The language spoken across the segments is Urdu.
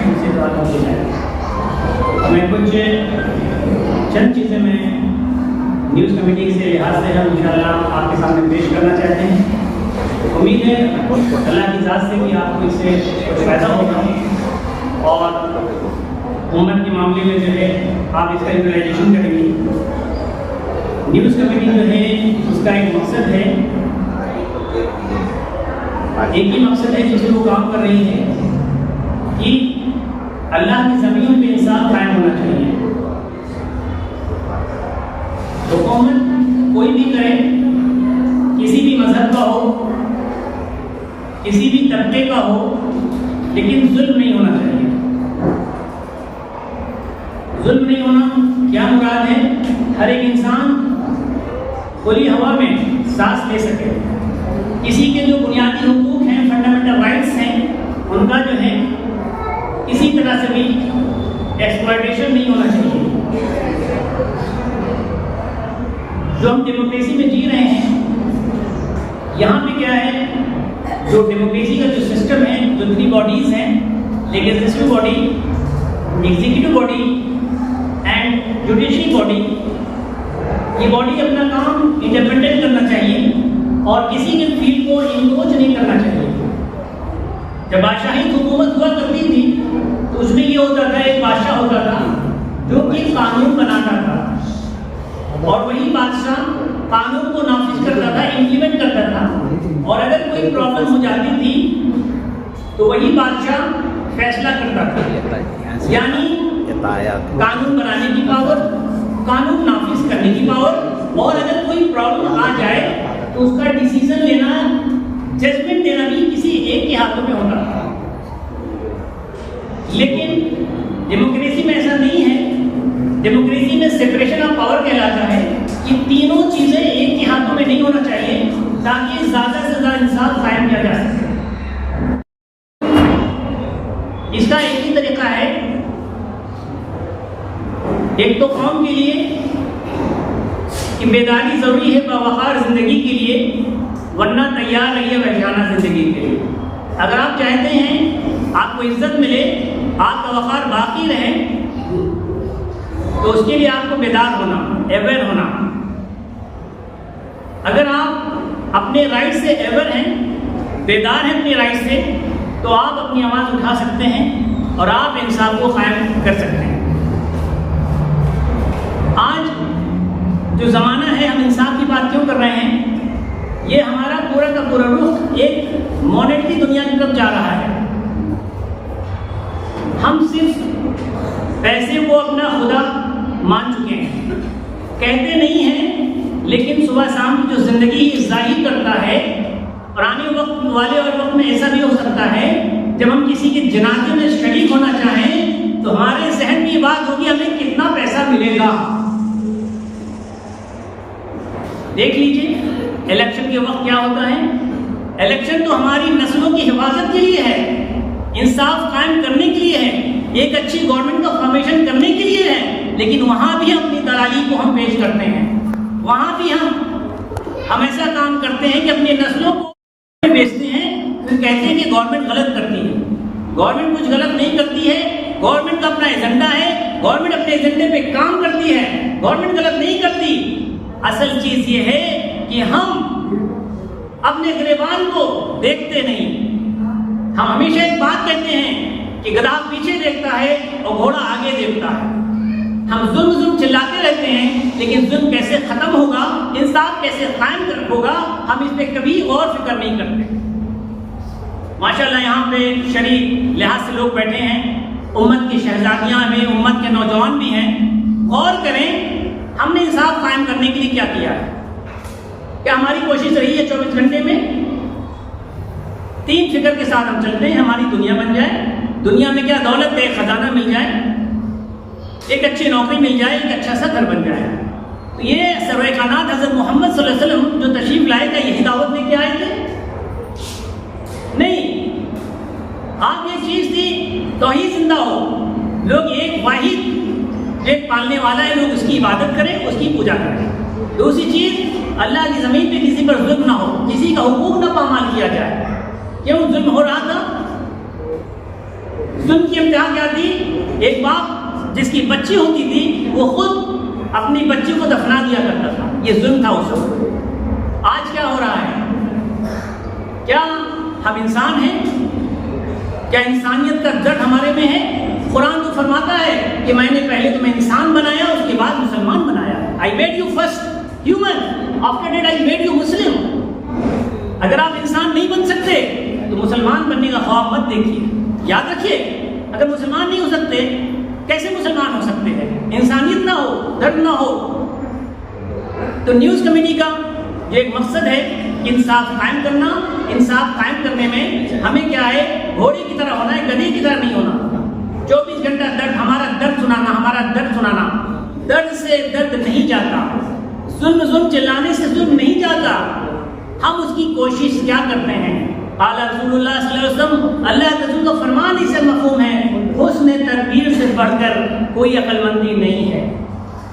اس سے تعلق ہو جائے. میں کچھ چند چیزیں میں نیوز کمیٹی کے لحاظ سے ہم انشاءاللہ آپ کے سامنے پیش کرنا چاہتے ہیں. امید ہے اللہ کی ذات سے کہ آپ کو اس سے فائدہ ہوگا اور امت کے معاملے میں جو ہے آپ اس کا یوٹیلائزیشن کریں گے. نیوز کمیٹی جو ہے اس کا ایک مقصد ہے, ایک ہی مقصد ہے جس سے وہ کام کر رہی ہے کہ اللہ کی زمین پہ انصاف قائم ہونا چاہیے. حکومت کوئی بھی کرے, کسی بھی مذہب کا ہو, کسی بھی طبقے کا ہو, لیکن ظلم نہیں ہونا چاہیے. ظلم نہیں ہونا کیا مراد ہے؟ ہر ایک انسان کھلی ہوا میں سانس لے سکے, کسی کے جو بنیادی حقوق ہیں, فنڈامنٹل رائٹس ہیں, ان کا جو ہے کسی طرح سے بھی ایکسپلائٹیشن نہیں ہونا چاہیے. جو ہم ڈیموکریسی میں جی رہے ہیں, یہاں پہ کیا ہے, جو ڈیموکریسی کا جو سسٹم ہے, جو 3 باڈیز ہیں, legislative body, executive body and judiciary body, یہ باڈی اپنا کام انڈیپینڈنٹ کرنا چاہیے اور کسی کے فیلڈ کو انکروچ نہیں کرنا چاہیے. جب بادشاہی حکومت ہوا کرتی تھی تو اس میں یہ ہوتا تھا, ایک بادشاہ ہوتا تھا جو کہ قانون بناتا تھا اور وہی بادشاہ قانون کو نافذ کرتا تھا, امپلیمنٹ کرتا تھا, اور اگر کوئی پرابلم ہو جاتی تھی تو وہی بادشاہ فیصلہ کرتا تھا. یعنی قانون بنانے کی پاور, قانون نافذ کرنے کی پاور, اور اگر کوئی پرابلم آ جائے تو اس کا ڈیسیژن لینا, ججمنٹ دینا بھی کسی ایک کے ہاتھوں میں ہوتا تھا. لیکن ڈیموکریسی میں ایسا نہیں ہے. ڈیموکریسی میں سیپریشن آف پاور کہلاتا ہے کہ تینوں چیزیں ایک کے ہاتھوں میں نہیں ہونا چاہیے تاکہ زیادہ سے زیادہ انصاف قائم کیا جا سکے. اس کا ایک ہی طریقہ ہے, ایک تو قوم کے لیے کہ بیداری ضروری ہے باوقار زندگی کے لیے, ورنہ تیار رہیے وحشیانہ زندگی کے لیے. اگر آپ چاہتے ہیں آپ کو عزت ملے, آپ کا وقار باقی رہے, تو اس کے لیے آپ کو بیدار ہونا, اویئر ہونا. اگر آپ اپنے رائٹ سے اویئر ہیں, بیدار ہیں اپنے رائٹ سے, تو آپ اپنی آواز اٹھا سکتے ہیں اور آپ انصاف کو قائم کر سکتے ہیں. آج جو زمانہ ہے, ہم انصاف کی بات کیوں کر رہے ہیں؟ یہ ہمارا پورا کا پورا رخ ایک ماڈرنٹی دنیا کی طرف جا رہا ہے. ہم صرف پیسے کو اپنا خدا مان چکے ہیں, کہتے نہیں ہیں, لیکن صبح شام کی جو زندگی ظاہر کرتا ہے, اور آنے وقت والے اور وقت میں ایسا بھی ہو سکتا ہے جب ہم کسی کے جنازے میں شریک ہونا چاہیں تو ہمارے ذہن میں یہ بات ہوگی ہمیں کتنا پیسہ ملے گا. دیکھ لیجیے الیکشن کے وقت کیا ہوتا ہے. الیکشن تو ہماری نسلوں کی حفاظت کے لیے ہے, انصاف قائم کرنے کے لیے ہے, ایک اچھی گورنمنٹ کا فارمیشن کرنے کے لیے ہے, لیکن وہاں بھی اپنی دلالی کو ہم پیش کرتے ہیں. وہاں بھی ہم ایسا کام کرتے ہیں کہ اپنی نسلوں کو بیچتے ہیں, پھر کہتے ہیں کہ گورنمنٹ غلط کرتی ہے. گورنمنٹ کچھ غلط نہیں کرتی ہے, گورنمنٹ کا اپنا ایجنڈا ہے, گورنمنٹ اپنے ایجنڈے پہ کام کرتی ہے, گورنمنٹ غلط نہیں کرتی. اصل چیز یہ ہے کہ ہم اپنے گریبان کو دیکھتے نہیں. ہم ہمیشہ ایک بات کہتے ہیں کہ گدھا پیچھے دیکھتا ہے اور گھوڑا آگے دیکھتا ہے. ہم ظلم چلاتے رہتے ہیں, لیکن ظلم کیسے ختم ہوگا, انصاف کیسے قائم ہوگا, ہم اس پہ کبھی غور فکر نہیں کرتے. ماشاءاللہ یہاں پہ شریف لحاظ سے لوگ بیٹھے ہیں, امت کی شہزادیاں ہیں, امت کے نوجوان بھی ہیں. غور کریں ہم نے انصاف قائم کرنے کے لیے کیا کیا ہے. کیا ہماری کوشش رہی ہے 24 گھنٹے میں 3 فکر کے ساتھ ہم چلتے ہیں, ہماری دنیا بن جائے, دنیا میں کیا دولت ہے, خزانہ مل جائے, ایک اچھی نوکری مل جائے, ایک اچھا سا گھر بن جائے. تو یہ سرور کائنات حضرت محمد صلی اللہ علیہ وسلم جو تشریف لائے گا یہی دعوت لے کے آئے تھے؟ نہیں. آپ یہ چیز تھی توحید زندہ ہو, لوگ ایک واحد ایک پالنے والا ہے, لوگ اس کی عبادت کریں, اس کی پوجا کریں. دوسری چیز اللہ کی زمین پہ کسی پر ظلم نہ ہو, کسی کا حقوق نہ پامال کیا جائے. کیوں ظلم ہو رہا تھا؟ ظلم کی انتہا کیا تھی؟ ایک باپ جس کی بچی ہوتی تھی وہ خود اپنی بچی کو دفنا دیا کرتا تھا، یہ ظلم تھا اس وقت۔ آج کیا ہو رہا ہے؟ کیا ہم انسان ہیں؟ کیا انسانیت کا درد ہمارے میں ہے؟ قرآن تو فرماتا ہے کہ میں نے پہلے تمہیں انسان بنایا، اس کے بعد مسلمان بنایا۔ I made you first human, after that I made you Muslim۔ اگر آپ انسان نہیں بن سکتے تو مسلمان بننے کا خواب مت دیکھیے، یاد رکھیے اگر مسلمان نہیں ہو سکتے کیسے مسلمان ہو سکتے ہیں؟ انسانیت نہ ہو، درد نہ ہو۔ تو نیوز کمیٹی کا جو ایک مقصد ہے انصاف قائم کرنا، انصاف قائم کرنے میں ہمیں کیا ہے؟ گھوڑے کی طرح ہونا ہے، گدھے کی طرح نہیں ہونا۔ 24 گھنٹہ درد، ہمارا درد سنانا، ہمارا درد سنانا۔ درد سے درد نہیں جاتا، ظلم چلانے سے ظلم نہیں جاتا۔ ہم اس کی کوشش کیا کرتے ہیں؟ قال رسول اللہ صلی اللہ علیہ وسلم، اللہ کے رسول کا فرمان اس سے مفہوم ہے، حسن تدبیر سے بڑھ کر کوئی عقل مندی نہیں ہے۔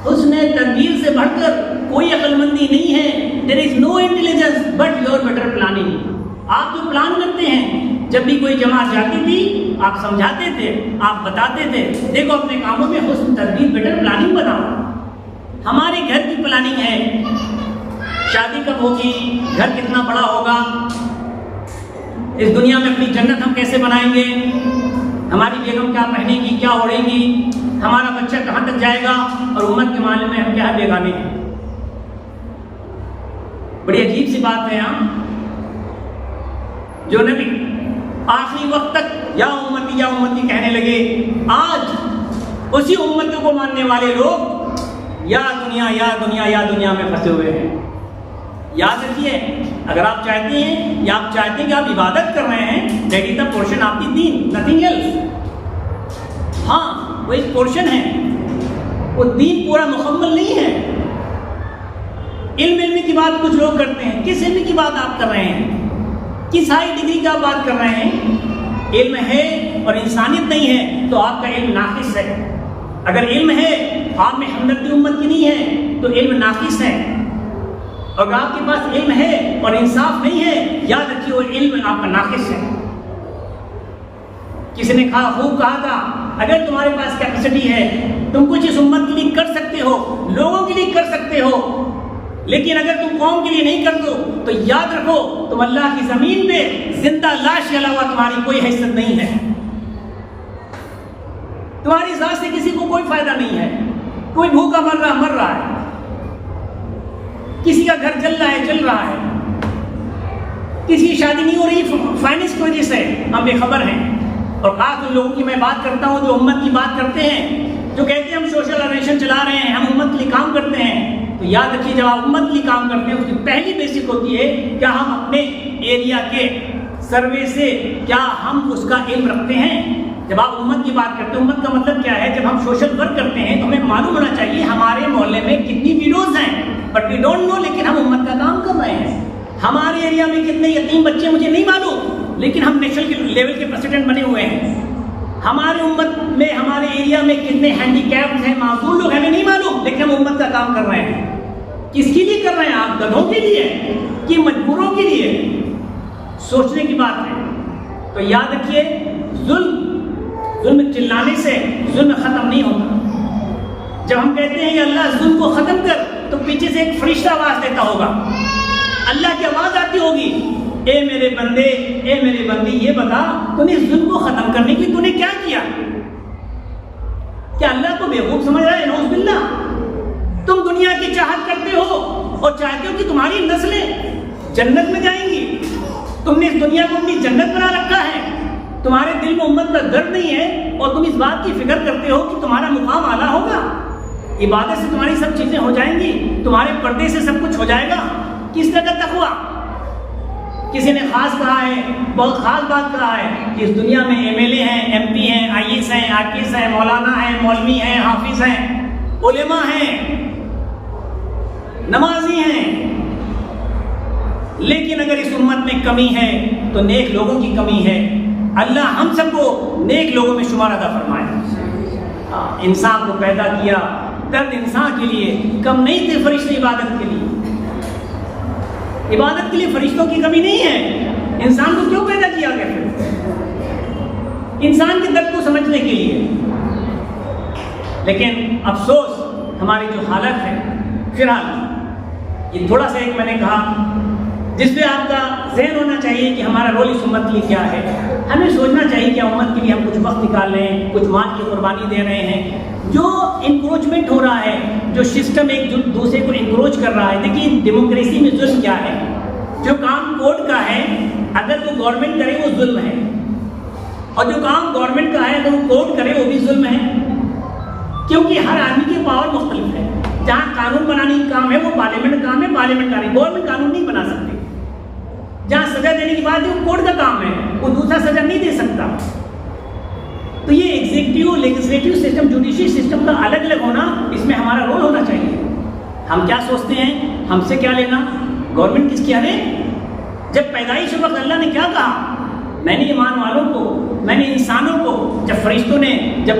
حسن تدبیر سے بڑھ کر کوئی عقل مندی نہیں ہے۔ There is no intelligence but your better planning۔ آپ جو پلان کرتے ہیں، جب بھی کوئی جماعت جاتی تھی آپ سمجھاتے تھے، آپ بتاتے تھے دیکھو اپنے کاموں میں حسن تدبیر، بیٹر پلاننگ بناؤ۔ ہمارے گھر کی پلاننگ ہے، شادی کب ہوگی، گھر کتنا بڑا ہوگا، اس دنیا میں اپنی جنت ہم کیسے بنائیں گے، ہماری بیگم کیا پہنے گی، کیا اوڑھے گی، ہمارا بچہ کہاں تک جائے گا، اور امت کے معاملے میں ہم کیا بیگانے ہیں۔ بڑی عجیب سی بات ہے یہاں، جو نبی آخری وقت تک یا امتی کہنے لگے، آج اسی امتوں کو ماننے والے لوگ یا دنیا میں پھنسے ہوئے ہیں۔ یاد رکھیے اگر آپ چاہتے ہیں یا آپ چاہتے ہیں کہ آپ عبادت کر رہے ہیں، that is the portion of the دین، نتھنگ ایلس۔ ہاں وہ ایک پورشن ہے، وہ دین پورا مکمل نہیں ہے۔ علم کی بات کچھ لوگ کرتے ہیں، کس علم کی بات آپ کر رہے ہیں؟ کس ہائی ڈگری کا بات کر رہے ہیں؟ علم ہے اور انسانیت نہیں ہے تو آپ کا علم ناقص ہے۔ اگر علم ہے آپ میں ہمدردی امت کی نہیں ہے تو علم ناقص ہے، اور اگر آپ کے پاس علم ہے اور انصاف نہیں ہے، یاد رکھیے وہ علم آپ کا ناقص ہے۔ کسی نے خوب کہا تھا اگر تمہارے پاس کیپیسٹی ہے، تم کچھ اس امت کے لیے کر سکتے ہو، لوگوں کے لیے کر سکتے ہو، لیکن اگر تم قوم کے لیے نہیں کر دو تو یاد رکھو تم اللہ کی زمین پہ زندہ لاش کے علاوہ تمہاری کوئی حیثیت نہیں ہے، تمہاری ذات سے کسی کو کوئی فائدہ نہیں ہے۔ کوئی بھوکا مر رہا ہے، کسی کا گھر جل رہا ہے، کسی کی شادی نہیں ہو رہی فائنینس کی وجہ سے، ہم بے خبر ہیں۔ اور خاص ان لوگوں کی میں بات کرتا ہوں جو امت کی بات کرتے ہیں، جو کہتے ہیں ہم سوشل آرگنائزیشن چلا رہے ہیں، ہم امت کے لیے کام کرتے ہیں۔ تو یاد رکھیے جب آپ امت کے لیے کام کرتے ہیں اس کی پہلی بیسک ہوتی ہے کیا ہم اپنے ایریا کے سروے سے کیا ہم اس کا علم رکھتے ہیں۔ جب آپ امت کی بات کرتے ہیں، امت کا مطلب کیا ہے؟ جب ہم سوشل ورک کرتے ہیں تو ہمیں معلوم ہونا چاہیے ہمارے محلے میں کتنی ویڈوز ہیں، بٹ وی ڈونٹ نو، لیکن ہم امت کا کام کر رہے ہیں۔ ہمارے ایریا میں کتنے یتیم بچے مجھے نہیں معلوم، لیکن ہم نیشنل لیول کے پریزیڈنٹ بنے ہوئے ہیں۔ ہمارے امت میں ہمارے ایریا میں کتنے ہینڈی کیپڈ ہیں، معذور لوگ ہمیں نہیں معلوم، لیکن ہم امت کا کام کر رہے ہیں۔ کس کے لیے کر رہے ہیں آپ؟ گدھوں کے لیے کہ مجبوروں کے لیے؟ سوچنے کی بات ہے۔ تو یاد رکھیے ظلم چلانے سے ظلم ختم نہیں ہوتا۔ جب ہم کہتے ہیں کہ اللہ ظلم کو ختم کر تو پیچھے سے ایک فرشتہ آواز دیتا ہوگا، اللہ کی آواز آتی ہوگی، اے میرے بندے، اے میرے بندی، یہ بتا تو نے ظلم کو ختم کرنے کی تو نے کیا کیا؟ کیا اللہ کو بیوقوف سمجھ رہا ہے؟ نعوذ باللہ۔ تم دنیا کی چاہت کرتے ہو اور چاہتے ہو کہ تمہاری نسلیں جنت میں جائیں گی، تم نے اس دنیا کو اپنی جنت بنا رکھا ہے، تمہارے دل میں امت کا درد نہیں ہے اور تم اس بات کی فکر کرتے ہو کہ تمہارا مقام اعلیٰ ہوگا، عبادت سے تمہاری سب چیزیں ہو جائیں گی، تمہارے پردے سے سب کچھ ہو جائے گا۔ کس طرح کا تقویٰ؟ کسی نے خاص کہا ہے، بہت خاص بات کہا ہے کہ اس دنیا میں ایم ایل اے ہیں، ایم پی ہیں، آئی ایس ہیں، آر پی ایس ہیں، مولانا ہیں، مولوی ہیں، حافظ ہیں، علماء ہیں، نمازی ہیں، لیکن اگر اس امت میں کمی ہے تو نیک لوگوں کی کمی ہے۔ اللہ ہم سب کو نیک لوگوں میں شمار عطا فرمائے۔ انسان کو پیدا کیا، درد انسان کے لیے کم نہیں تھے، فرشتے عبادت کے لیے، عبادت کے لیے فرشتوں کی کمی نہیں ہے۔ انسان کو کیوں پیدا کیا گیا؟ انسان کے درد کو سمجھنے کے لیے. لیکن افسوس ہماری جو حالت ہے فی الحال، یہ تھوڑا سا ایک میں نے کہا جس پہ آپ کا ذہن ہونا چاہیے کہ ہمارا رول اس امت کے لیے کیا ہے. ہمیں سوچنا چاہیے کہ امت کے لیے ہم کچھ وقت نکال رہے ہیں، کچھ مال کی قربانی دے رہے ہیں. جو انکروچمنٹ ہو رہا ہے، جو سسٹم ایک دوسرے کو انکروچ کر رہا ہے. دیکھیے ڈیموکریسی میں ظلم کیا ہے؟ جو کام کورٹ کا ہے اگر وہ گورنمنٹ کرے وہ ظلم ہے، اور جو کام گورنمنٹ کا ہے اگر وہ کورٹ کرے وہ بھی ظلم ہے. کیونکہ ہر آدمی کی پاور مختلف ہے. جہاں قانون بنانے کا کام ہے وہ پارلیمنٹ کا کام ہے، پارلیمنٹ کا نہیں. گورنمنٹ قانون نہیں بنا سکتی. جہاں سزا دینے کی بات ہے وہ کورٹ کا کام ہے، وہ دوسرا سزا نہیں دے سکتا. تو یہ executive legislative system judiciary system کا الگ الگ ہونا، اس میں ہمارا رول ہونا چاہیے. ہم کیا سوچتے ہیں، ہم سے کیا لینا، گورنمنٹ کس کی ہے؟ جب پیدائش وقت اللہ نے کیا کہا، میں نے ایمان والوں کو، میں نے انسانوں کو، جب فرشتوں نے جب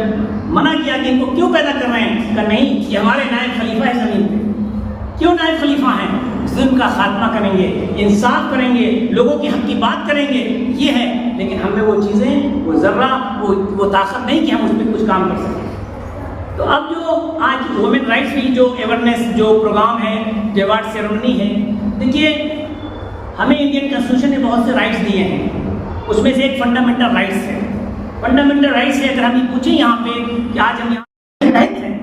منع کیا کہ ان کو کیوں پیدا کر رہے ہیں، کہ نہیں یہ ہمارے نائب خلیفہ ہے زمین پہ. کیوں نائب خلیفہ ہیں؟ ظلم کا خاتمہ کریں گے، انصاف کریں گے، لوگوں کے حق کی بات کریں گے، یہ ہے. لیکن ہم میں وہ چیزیں، وہ ذرہ، وہ طاقت نہیں کہ ہم اس پہ کچھ کام کر سکیں. تو اب جو آج وومن رائٹس کی جو اویئرنیس جو پروگرام ہے، جو ایوارڈ سیرمنی ہے، دیکھیے ہمیں انڈین کنسٹیٹیوشن نے بہت سے رائٹس دیے ہیں. اس میں سے ایک فنڈامنٹل رائٹس ہے. فنڈامنٹل رائٹس ہے، اگر ہم یہ پوچھیں یہاں پہ کہ آج ہم یہاں رائٹس ہیں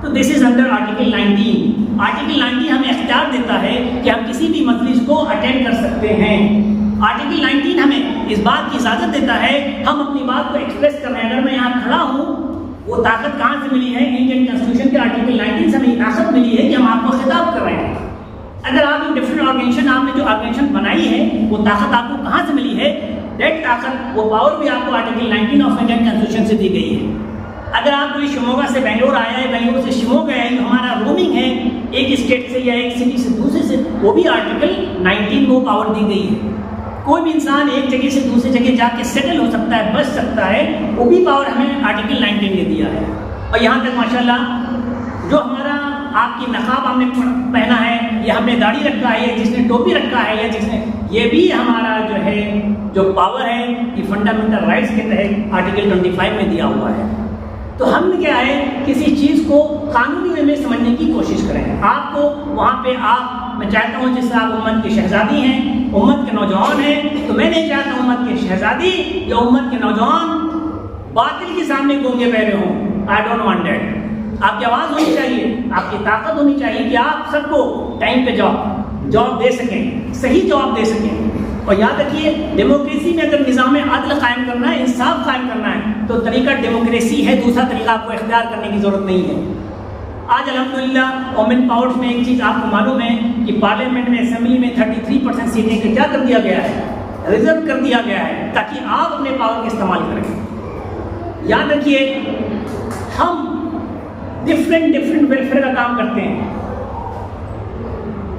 تو دس از انڈر آرٹیکل 19. آرٹیکل 19 ہمیں اختیار دیتا ہے کہ ہم کسی بھی مجلس کو اٹینڈ کر سکتے ہیں. آرٹیکل 19 ہمیں اس بات کی اجازت دیتا ہے ہم اپنی بات کو ایکسپریس کر رہے ہیں. اگر میں یہاں کھڑا ہوں، وہ طاقت کہاں سے ملی ہے؟ انڈین کنسٹیٹیوشن کے آرٹیکل 19 سے ہمیں یہ طاقت ملی ہے کہ ہم آپ کو خطاب کر رہے ہیں. اگر آپ ڈفرینٹ آرگنیشن، آپ نے جو آرگنیشن بنائی ہے، وہ طاقت آپ کو کہاں سے ملی ہے؟ دیٹ طاقت، وہ پاور بھی آپ کو آرٹیکل 19 آف انڈین کنسٹیٹیوشن سے دی گئی ہے. اگر آپ کوئی شموگا سے بنگلور آیا ہے، بنگلور سے شموگا ہے، جو ہمارا رومنگ ہے ایک اسٹیٹ سے یا ایک سٹی سے دوسرے سے، وہ بھی آرٹیکل 19 کو پاور دی گئی ہے. کوئی بھی انسان ایک جگہ سے دوسری جگہ جا کے سیٹل ہو سکتا ہے، بچ سکتا ہے، وہ بھی پاور ہمیں آرٹیکل 19 نے دیا ہے. اور یہاں تک ماشاءاللہ جو ہمارا آپ کی نقاب ہم نے پہنا ہے، یا ہم نے داڑھی رکھا ہے، یا جس نے ٹوپی رکھا ہے، یا جس نے، یہ بھی ہمارا جو ہے جو پاور ہے یہ فنڈامنٹل رائٹس کے تحت آرٹیکل 25 میں دیا ہوا ہے. تو ہم نے کیا ہے، کسی چیز کو قانونی وے میں سمجھنے کی کوشش کریں. آپ کو وہاں پہ میں چاہتا ہوں، جس سے آپ امت کی شہزادی ہیں، امت کے نوجوان ہیں، تو میں نہیں چاہتا ہوں امت کے شہزادی یا امت کے نوجوان باطل کے سامنے گونگے بہرے ہوں. I don't want that. آپ کی آواز ہونی چاہیے، آپ کی طاقت ہونی چاہیے کہ آپ سب کو ٹائم پہ جواب دے سکیں، صحیح جواب دے سکیں. اور یاد رکھیے، ڈیموکریسی میں اگر نظام عدل قائم کرنا ہے، انصاف قائم کرنا ہے، تو طریقہ ڈیموکریسی ہے. دوسرا طریقہ آپ کو اختیار کرنے کی ضرورت نہیں ہے. آج الحمدللہ وومن پاورز میں ایک چیز آپ کو معلوم ہے کہ پارلیمنٹ میں، اسمبلی میں 33% سیٹیں کو کیا کر دیا گیا ہے، ریزرو کر دیا گیا ہے، تاکہ آپ اپنے پاور کا استعمال کریں. یاد رکھیے، ہم ڈفرینٹ ویلفیئر کا کام کرتے ہیں.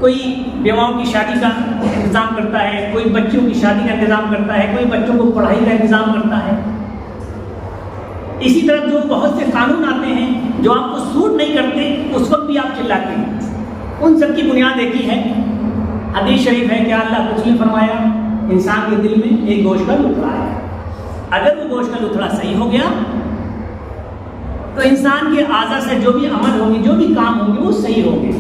کوئی بیواؤں کی شادی کا انتظام کرتا ہے، کوئی بچوں کی شادی کا انتظام کرتا ہے، کوئی بچوں کو پڑھائی کا انتظام کرتا ہے. اسی طرح جو بہت سے قانون آتے ہیں جو آپ کو سوٹ نہیں کرتے، اس وقت بھی آپ چلاتے ہیں. ان سب کی بنیاد ایک ہی ہے. حدیث شریف ہے کہ اللہ کچھ نے فرمایا، انسان کے دل میں ایک گوشت کا لتھڑا ہے. اگر وہ گوشت کا لتھڑا صحیح ہو گیا تو انسان کے اعضاء سے جو بھی عمل ہوں گے، جو بھی کام ہوں گے، وہ صحیح ہوں گے.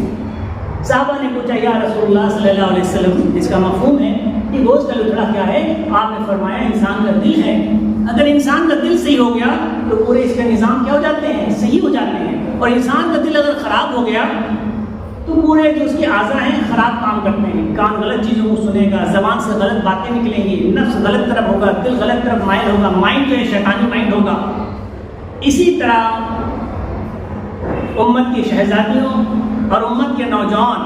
صحابہ نے پوچھا یا رسول اللہ صلی اللہ علیہ وسلم، اس کا مفہوم ہے کہ گوشت کا لتھڑا کیا ہے؟ آپ نے فرمایا انسان کا دل ہے. اگر انسان کا دل صحیح ہو گیا تو پورے اس کے نظام کیا ہو جاتے ہیں؟ صحیح ہو جاتے ہیں. اور انسان کا دل اگر خراب ہو گیا تو پورے جو اس کے اعضاء ہیں خراب کام کرتے ہیں. کان غلط چیزوں کو سنے گا، زبان سے غلط باتیں نکلیں گی، نفس غلط طرف ہوگا، دل غلط طرف مائل ہوگا، مائنڈ جو ہے شیطانی مائنڈ ہوگا. اسی طرح امت کی شہزادیوں اور امت کے نوجوان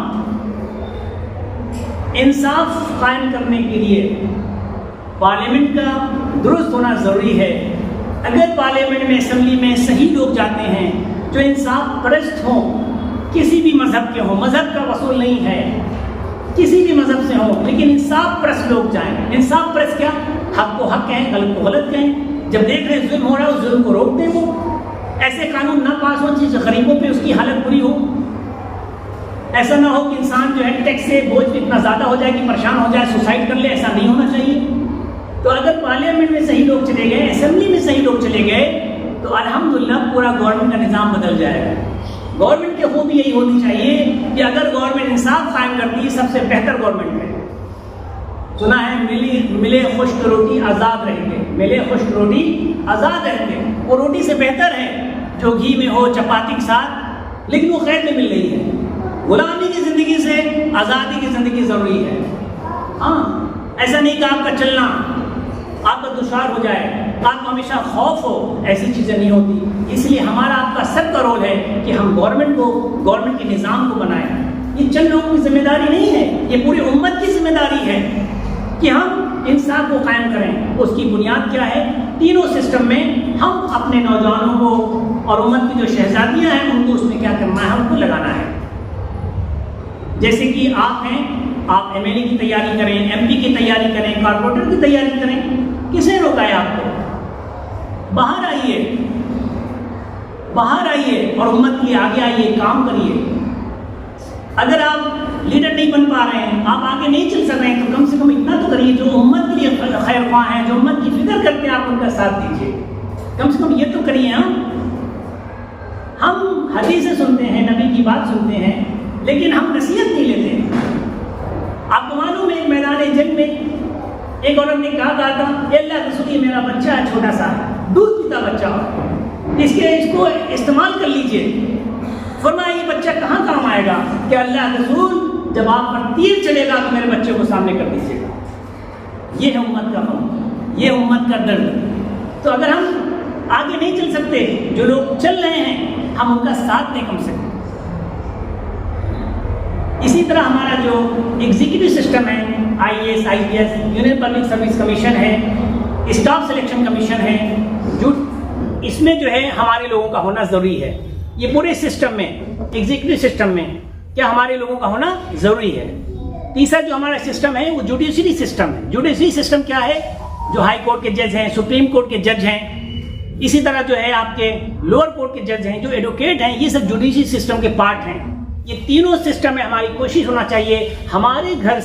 انصاف قائم کرنے کے لیے پارلیمنٹ کا درست ہونا ضروری ہے. اگر پارلیمنٹ میں، اسمبلی میں صحیح لوگ جاتے ہیں جو انصاف پرست ہوں، کسی بھی مذہب کے ہوں، مذہب کا وصول نہیں ہے، کسی بھی مذہب سے ہوں، لیکن انصاف پرست لوگ جائیں. انصاف پرست کیا؟ حق کو حق کہیں، غلط کو غلط کہیں. جب دیکھ رہے ظلم ہو رہا ہے اس ظلم کو روک دیں. وہ ایسے قانون نہ پاس ہوں جس سے غریبوں پہ اس کی حالت بری ہو. ایسا نہ ہو کہ انسان جو ہے ٹیکس سے بوجھ اتنا زیادہ ہو جائے کہ پریشان ہو جائے، سوسائڈ کر لے. ایسا نہیں ہونا چاہیے. تو اگر پارلیمنٹ میں صحیح لوگ چلے گئے، اسمبلی میں صحیح لوگ چلے گئے، تو الحمدللہ پورا گورنمنٹ کا نظام بدل جائے گا۔ گورنمنٹ کی خوبی یہی ہونی چاہیے کہ اگر گورنمنٹ انصاف قائم کرتی ہے، سب سے بہتر گورنمنٹ ہے۔ سنا ہے ملے خشک روٹی آزاد رہیں گے، ملے خشک روٹی آزاد رہیں گے، وہ روٹی سے بہتر ہے جو گھی میں ہو، چپاتی کے ساتھ، لیکن وہ قید میں مل رہی ہے۔ غلامی کی زندگی سے آزادی کی زندگی ضروری ہے۔ ہاں، ایسا نہیں کہ آپ کا چلنا آپ کا دشوار ہو جائے، آپ کو ہمیشہ خوف ہو، ایسی چیزیں نہیں ہوتی۔ اس لیے ہمارا آپ کا سب کا رول ہے کہ ہم گورنمنٹ کے نظام کو بنائیں۔ یہ چند لوگوں کی ذمہ داری نہیں ہے، یہ پوری امت کی ذمہ داری ہے کہ ہم انصاف کو قائم کریں۔ اس کی بنیاد کیا ہے؟ تینوں سسٹم میں ہم اپنے نوجوانوں کو اور امت کی جو شہزادیاں ہیں ان کو اس میں کیا کرنا ہے؟ ہم کو لگانا ہے۔ جیسے کہ آپ ہیں، آپ ایم ایل اے کی تیاری کریں، ایم پی کی تیاری کریں، کارپوریٹر کی تیاری کریں، کس نے روکا ہے آپ کو؟ باہر آئیے، باہر آئیے اور امت کے لیے آگے آئیے، کام کریے۔ اگر آپ لیڈر نہیں بن پا رہے ہیں، آپ آگے نہیں چل سک رہے ہیں، تو کم سے کم اتنا تو کریے جو امت کے لیے خیر خواہ ہیں، جو امت کی فکر کرتے ہیں، آپ ان کا ساتھ دیجیے۔ کم سے کم یہ تو کریے۔ ہم حدیثیں سنتے ہیں، نبی کی بات سنتے ہیں، لیکن ہم نصیحت نہیں لیتے۔ آپ کو معلوم ہے میدان جنگ میں ایک عورت نے کہا تھا، اے اللہ رسول، یہ میرا بچہ ہے چھوٹا سا، دودھ پیتا بچہ، اس کو استعمال کر لیجئے۔ فرمایا یہ بچہ کہاں کام آئے گا؟ کہ اللہ رسول جب آپ پر تیر چلے گا تو میرے بچے کو سامنے کر دیجیے گا۔ یہ ہے امت کا غم، یہ امت کا درد۔ تو اگر ہم آگے نہیں چل سکتے، جو لوگ چل رہے ہیں ہم ان کا ساتھ دیں کم سے کم۔ اسی طرح ہمارا جو ایگزیکٹو سسٹم ہے، I A S, I P S, Union Public Service Commission ہے، اسٹاف سلیکشن کمیشن ہے، جو اس میں جو ہے ہمارے لوگوں کا ہونا ضروری ہے۔ یہ پورے سسٹم میں، ایگزیکٹو سسٹم میں کیا ہمارے لوگوں کا ہونا ضروری ہے۔ تیسرا جو ہمارا سسٹم ہے وہ جوڈیشری سسٹم ہے۔ جوڈیشری سسٹم کیا ہے؟ جو ہائی کورٹ کے جج ہیں، سپریم کورٹ کے جج ہیں، اسی طرح جو ہے آپ کے لوور کورٹ کے جج ہیں، جو ایڈوکیٹ ہیں، یہ سب جوڈیشری سسٹم کے پارٹ ہیں۔ یہ تینوں سسٹم میں ہماری کوشش ہونا چاہیے ہمارے گھر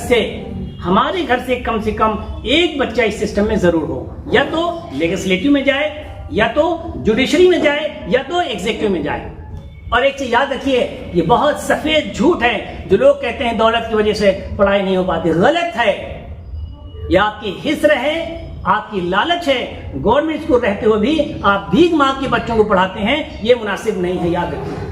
سے کم ایک بچہ اس سسٹم میں ضرور ہو، یا تو لیجسلیٹو میں جائے، یا تو جوڈیشری میں جائے، یا تو ایگزیکٹو میں جائے۔ اور ایک چیز یاد رکھیے، یہ بہت سفید جھوٹ ہے جو لوگ کہتے ہیں دولت کی وجہ سے پڑھائی نہیں ہو پاتی، غلط ہے۔ یہ آپ کی حسر ہے، آپ کی لالچ ہے۔ گورنمنٹ اسکول رہتے ہوئے بھی آپ بھیک مانگ کے بچوں کو پڑھاتے ہیں، یہ مناسب نہیں ہے، یاد رکھیے۔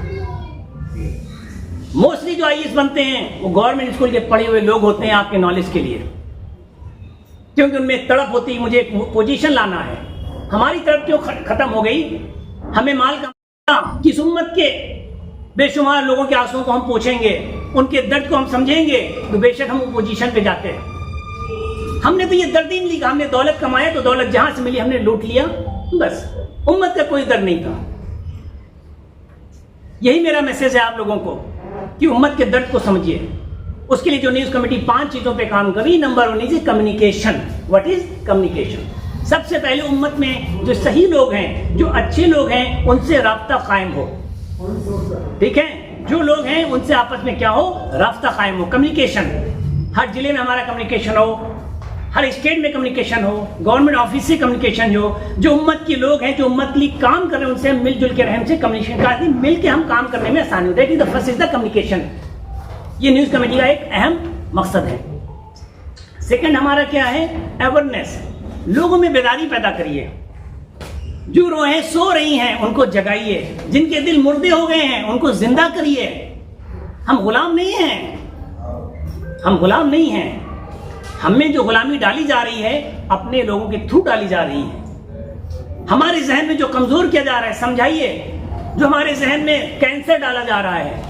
موسٹلی جو آئی ایس بنتے ہیں وہ گورنمنٹ اسکول کے پڑھے ہوئے لوگ ہوتے ہیں، آپ کے نالج کے لیے، کیونکہ ان میں تڑپ ہوتی ہے مجھے ایک پوزیشن لانا ہے۔ ہماری طرف کیوں ختم ہو گئی؟ ہمیں مال کا کس امت کے بے شمار لوگوں کے آنسوؤں کو ہم پوچھیں گے، ان کے درد کو ہم سمجھیں گے، تو بے شک ہم وہ پوزیشن پہ جاتے ہیں۔ ہم نے تو یہ درد ہی نہیں لکھا، ہم نے دولت کمایا تو دولت جہاں سے ملی ہم نے لوٹ لیا، بس امت کا کوئی درد نہیں تھا۔ یہی میرا میسج ہے آپ لوگوں کو کہ امت کے درد کو سمجھیے۔ اس کے لیے جو نیوز کمیٹی 5 چیزوں پہ کام کر رہی، number 1 is communication. What is communication? سب سے پہلے امت میں جو صحیح لوگ ہیں، جو اچھے لوگ ہیں، ان سے رابطہ قائم ہو، ٹھیک ہے؟ جو لوگ ہیں ان سے آپس میں کیا ہو؟ رابطہ قائم ہو، کمیونیکیشن۔ ہر ضلع میں ہمارا کمیونیکیشن ہو، ہر اسٹیٹ میں کمیونیکیشن ہو، گورنمنٹ آفس سے کمیونیکیشن ہو، جو امت کے لوگ ہیں، جو امت کے لیے کام کر رہے ہیں، ان سے مل جل کے رہیں، ان سے کمیونیکیشن کرتے ہیں، مل کے ہم کام کرنے میں آسانی ہوتی ہے۔ That is the first is the communication. یہ نیوز کمیٹی کا ایک اہم مقصد ہے۔ سیکنڈ ہمارا کیا ہے؟ اویئرنیس۔ لوگوں میں بیداری پیدا کریے۔ جو روحیں سو رہی ہیں ان کو جگائیے، جن کے دل مردے ہو گئے ہیں ان کو زندہ کریے۔ ہم غلام نہیں ہیں، ہم غلام نہیں ہیں۔ ہم میں جو غلامی ڈالی جا رہی ہے اپنے لوگوں کے تھرو ڈالی جا رہی ہے۔ ہمارے ذہن میں جو کمزور کیا جا رہا ہے سمجھائیے۔ جو ہمارے ذہن میں کینسر ڈالا جا رہا ہے،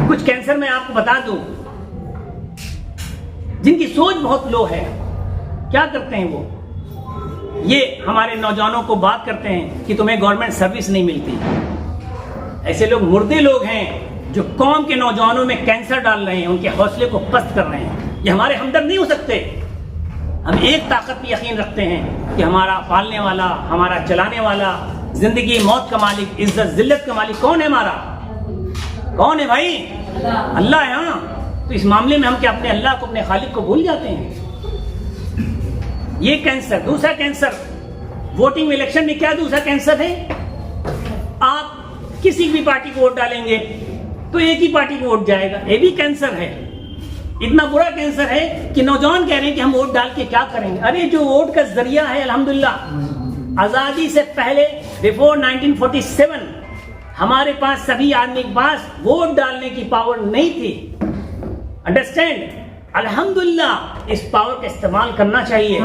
کچھ کینسر میں آپ کو بتا دوں، جن کی سوچ بہت لو ہے، کیا کرتے ہیں وہ؟ یہ ہمارے نوجوانوں کو بات کرتے ہیں کہ تمہیں گورنمنٹ سروس نہیں ملتی۔ ایسے لوگ مردے لوگ ہیں جو قوم کے نوجوانوں میں کینسر ڈال رہے ہیں، ان کے حوصلے کو پست کر رہے ہیں۔ یہ ہمارے ہمدرد نہیں ہو سکتے۔ ہم ایک طاقت پہ یقین رکھتے ہیں کہ ہمارا پالنے والا، ہمارا چلانے والا، زندگی موت کا مالک، عزت ذلت کا مالک کون ہے؟ ہمارا کون ہے بھائی؟ اللہ ہے۔ ہاں، تو اس معاملے میں ہم کیا اپنے اللہ کو، اپنے خالق کو بھول جاتے ہیں؟ یہ کینسر. دوسرا کینسر ووٹنگ میں الیکشن میں کیا دوسرا کینسر ہے؟ آپ کسی بھی پارٹی کو ووٹ ڈالیں گے تو ایک ہی پارٹی کو ووٹ جائے گا. یہ بھی کینسر ہے. اتنا برا کینسر ہے کہ نوجوان کہہ رہے ہیں کہ ہم ووٹ ڈال کے کیا کریں گے. ارے جو ووٹ کا ذریعہ ہے الحمدللہ آزادی سے پہلے بیفور 1947 ہمارے پاس سبھی آدمی کے پاس ووٹ ڈالنے کی پاور نہیں تھی. انڈرسٹینڈ؟ الحمدللہ اس پاور کا استعمال کرنا چاہیے.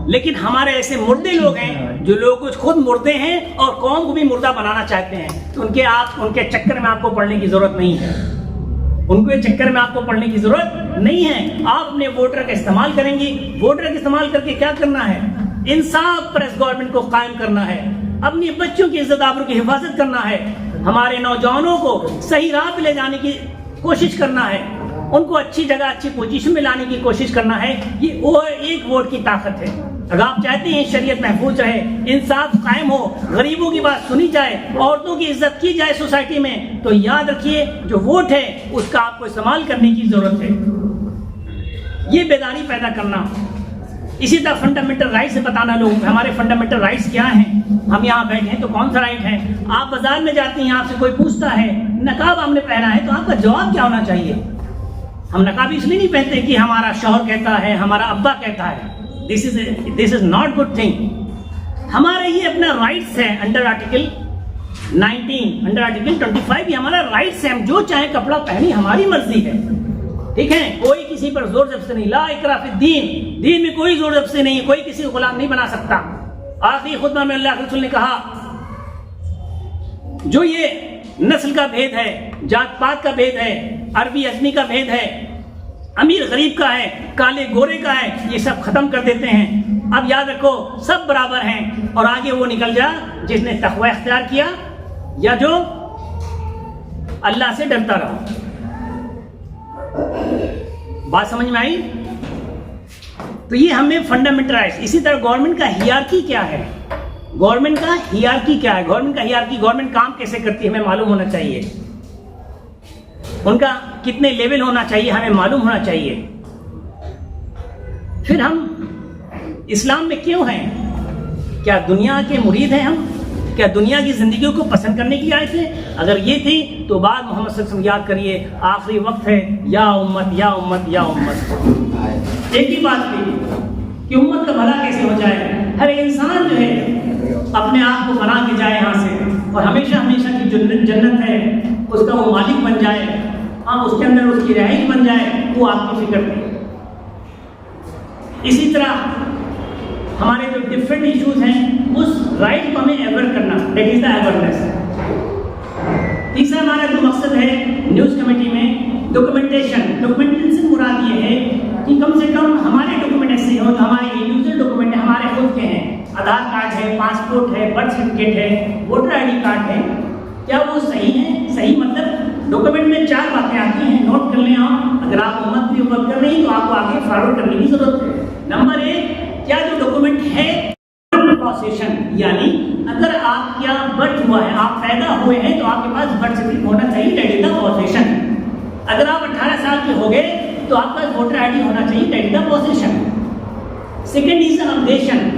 لیکن ہمارے ایسے مردے لوگ ہیں جو لوگ خود مردے ہیں اور قوم کو بھی مردہ بنانا چاہتے ہیں. تو ان کے چکر میں آپ کو پڑھنے کی ضرورت نہیں ہے. ان کے چکر میں آپ کو پڑھنے کی ضرورت نہیں ہے. آپ اپنے ووٹر کا استعمال کریں گی. ووٹر کا استعمال کر کے کیا کرنا ہے؟ انصاف پر اس گورنمنٹ کو قائم کرنا ہے. اپنی بچوں کی عزت آبرو کی حفاظت کرنا ہے. ہمارے نوجوانوں کو صحیح راہ پہ لے جانے کی کوشش کرنا ہے. ان کو اچھی جگہ اچھی پوزیشن میں لانے کی کوشش کرنا ہے. یہ وہ ایک ووٹ کی طاقت ہے. اگر آپ چاہتے ہیں شریعت محفوظ رہے, انصاف قائم ہو, غریبوں کی بات سنی جائے, عورتوں کی عزت کی جائے سوسائٹی میں, تو یاد رکھیے جو ووٹ ہے اس کا آپ کو استعمال کرنے کی ضرورت ہے. یہ بیداری پیدا کرنا. اسی طرح فنڈامنٹل رائٹ سے بتانا لوگوں کو ہمارے فنڈامنٹل رائٹس کیا ہیں. ہم یہاں بیٹھے ہیں تو کون سا رائٹ ہے؟ آپ بازار میں جاتے ہیں, آپ سے کوئی پوچھتا ہے نقاب ہم نے پہنا ہے, تو آپ کا جواب کیا ہونا چاہیے؟ ہم نقاب اس لیے نہیں پہنتے کہ ہمارا شوہر کہتا ہے, ہمارا ابا کہتا ہے. This is not good thing. ہمارے یہ اپنا رائٹس ہے. انڈر آرٹیکل 19 انڈر آرٹیکل 25 یہ ہمارا رائٹس ہے. ہم جو چاہیں کپڑا پہنی, ہماری مرضی ہے. ٹھیک ہے, کوئی کسی پر زور زبردستی نہیں. لا اکراہ فی الدین, دین میں کوئی زور زبردستی نہیں. کوئی کسی کو غلام نہیں بنا سکتا. آخری خطبہ میں اللہ کے رسول نے کہا جو یہ نسل کا بھید ہے, جات پات کا بھید ہے, عربی اجمی کا بھید ہے, امیر غریب کا ہے, کالے گورے کا ہے, یہ سب ختم کر دیتے ہیں. اب یاد رکھو سب برابر ہیں. اور آگے وہ نکل جا جس نے تقوی اختیار کیا یا جو اللہ سے ڈرتا رہا. بات سمجھ میں آئی؟ تو یہ ہمیں فنڈامنٹل رائٹس. اسی طرح گورنمنٹ کا ہیرارکی کیا ہے؟ گورنمنٹ کا ہیرارکی کیا ہے؟ گورنمنٹ کا ہیرارکی, گورنمنٹ کام کیسے کرتی ہے ہمیں معلوم ہونا چاہیے. ان کا کتنے لیول ہونا چاہیے ہمیں معلوم ہونا چاہیے. پھر ہم اسلام میں کیوں ہیں؟ کیا دنیا کے مرید ہیں ہم؟ کیا دنیا کی زندگیوں کو پسند کرنے کے لیے آئے تھے؟ اگر یہ تھی تو بعد محمد صلی اللہ علیہ وسلم یاد کریے, آخری وقت ہے, یا امت یا امت یا امت. ایک ہی بات تھی کہ امت کا بھلا کیسے ہو جائے. ہر انسان جو ہے اپنے آپ کو بنا کے جائے یہاں سے, اور ہمیشہ ہمیشہ کی جو جنت ہے اس کا وہ مالک بن جائے, اس کے اندر اس کی رہائش بن جائے, وہ آپ کی فکر تھی. اسی طرح ہمارے جو ڈفرینٹ ایشوز ہیں اس رائٹ کو ہمیں اویئر کرنا, دیٹ از دا اویئرنیس. تیسرا ہمارا جو مقصد ہے نیوز کمیٹی میں ڈاکومنٹیشن. ڈاکومنٹیشن سے مراد یہ ہے کہ کم سے کم ہمارے ڈاکومنٹ ایسے ہوں جو ہمارے یوزر ڈاکومنٹ ہمارے خود کے ہیں. آدھار کارڈ ہے, پاسپورٹ ہے, برتھ سرٹیفکیٹ ہے, ووٹر آئی ڈی کارڈ ہے. کیا وہ صحیح ہیں؟ صحیح مطلب ڈاکومنٹ میں 4 باتیں آتی ہیں, نوٹ کر لیں آپ. اگر آپ امت کی عبادت کر رہی ہیں تو آپ کو آگے فارورڈ کرنے کی ضرورت ہے. نمبر 1, کیا جو ڈاکومنٹ ہے پوزیشن, یعنی اگر آپ کیا برتھ ہوا ہے, آپ پیدا ہوئے ہیں تو آپ کے پاس برتھ سرٹیفکیٹ ہونا چاہیے, دیٹ از دا پوزیشن. اگر آپ 18 سال کے ہو گئے تو آپ کا ووٹر آئی ڈی ہونا چاہیے, that is the position. Second is updation.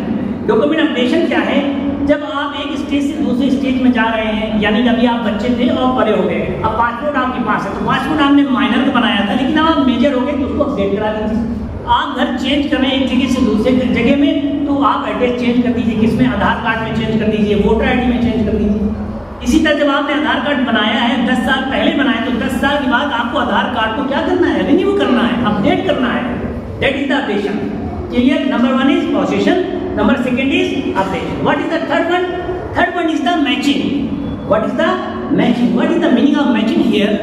Document updation کیا ہے؟ جب آپ ایک اسٹیج سے دوسرے اسٹیج میں جا رہے ہیں, یعنی کہ ابھی آپ بچے تھے اور بڑے ہو گئے, اب پاسپورٹ آپ کے پاس ہے, تو پاسپورٹ آپ نے مائنر کا بنایا تھا, لیکن اب آپ میجر ہو گئے تو اس کو اپڈیٹ کرا دیجیے. آپ گھر چینج کر رہے ہیں ایک جگہ سے دوسرے جگہ میں, تو آپ ایڈریس چینج کر دیجیے. کس میں؟ آدھار کارڈ میں چینج کر دیجیے, ووٹر آئی ڈی میں چینج کر دیجیے. اسی طرح جب آپ نے آدھار کارڈ بنایا ہے 10 سال پہلے بنایا, تو 10 سال کے بعد آپ کو آدھار کارڈ کو کیا کرنا ہے؟ رینیو کرنا ہے, اپڈیٹ کرنا ہے. That is the updation. Clear? Number 1 is position, number 2 is updation. What is the third one? Third one is the matching. What is the matching? What is the meaning of matching here?